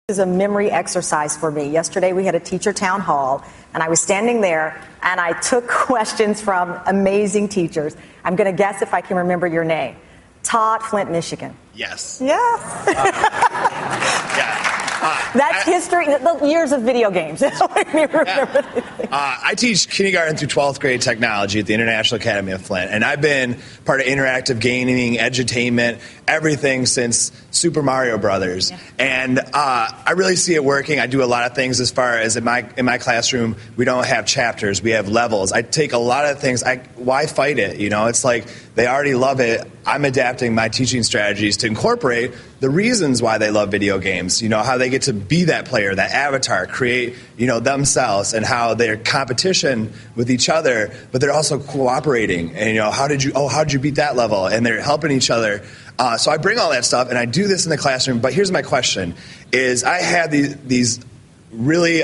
Is a memory exercise for me. Yesterday we had a teacher town hall, and I was standing there, and I took questions from amazing teachers. I'm going to guess if I can remember your name. Todd, Flint, Michigan. Yes. Yes. Yeah. That's history, the years of video games. I teach kindergarten through 12th grade technology at the International Academy of Flint, and I've been part of interactive gaming, edutainment, everything since Super Mario Brothers. Yeah. And I really see it working. I do a lot of things as far as in my classroom, we don't have chapters, we have levels. I take a lot of things, why fight it? You know, it's like they already love it. I'm adapting my teaching strategies to incorporate the reasons why they love video games, you know, how they get to be that player, that avatar, create, you know, themselves, and how they're competition with each other, but they're also cooperating. And, you know, how did you beat that level? And they're helping each other. So I bring all that stuff, and I do this in the classroom. But here's my question, is I have these really,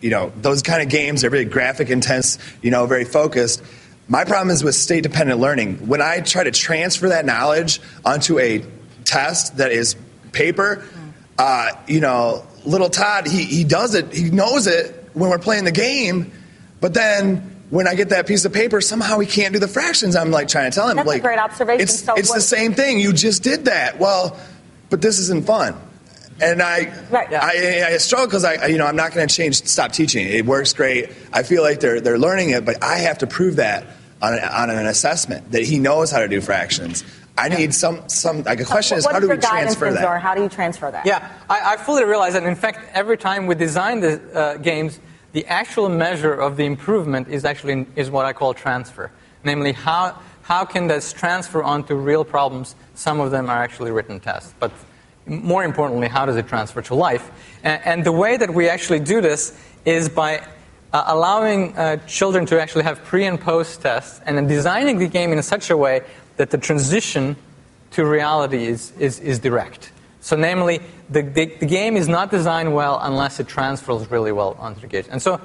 you know, those kind of games, they're very graphic intense, you know, very focused. My problem is with state-dependent learning. When I try to transfer that knowledge onto a test that is paper, you know, little Todd, he does it, he knows it when we're playing the game, but then when I get that piece of paper, somehow he can't do the fractions. I'm like trying to tell him. That's like, a great observation. It's the same thing. You just did that. Well, but this isn't fun. And I struggle because I'm not going to stop teaching. It works great. I feel like they're learning it, but I have to prove that on an assessment that he knows how to do fractions. I need some like a question is how do we transfer that? Or how do you transfer that? Yeah, I fully realize that. In fact, every time we design the games, the actual measure of the improvement is what I call transfer. Namely, how can this transfer onto real problems? Some of them are actually written tests, but more importantly, how does it transfer to life? And the way that we actually do this is by allowing children to actually have pre and post tests, and then designing the game in such a way that the transition to reality is direct. So namely, the game is not designed well unless it transfers really well onto the gauge. And so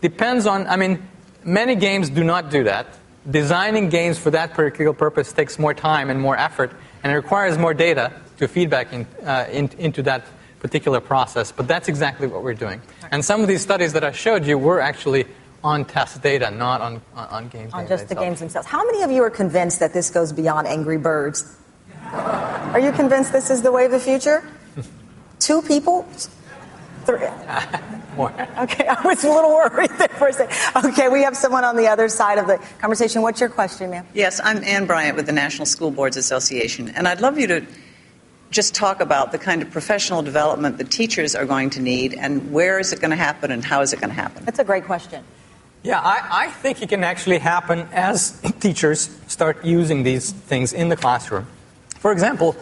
depends on, many games do not do that. Designing games for that particular purpose takes more time and more effort, and it requires more data to feedback into that particular process. But that's exactly what we're doing. And some of these studies that I showed you were actually on test data, not on games. On just the games themselves. How many of you are convinced that this goes beyond Angry Birds? Are you convinced this is the way of the future? 2 people? 3? More. Okay, I was a little worried there for a second. Okay, we have someone on the other side of the conversation. What's your question, ma'am? Yes, I'm Ann Bryant with the National School Boards Association, and I'd love you to just talk about the kind of professional development that teachers are going to need, and where is it going to happen, and how is it going to happen? That's a great question. Yeah, I think it can actually happen as teachers start using these things in the classroom. For example,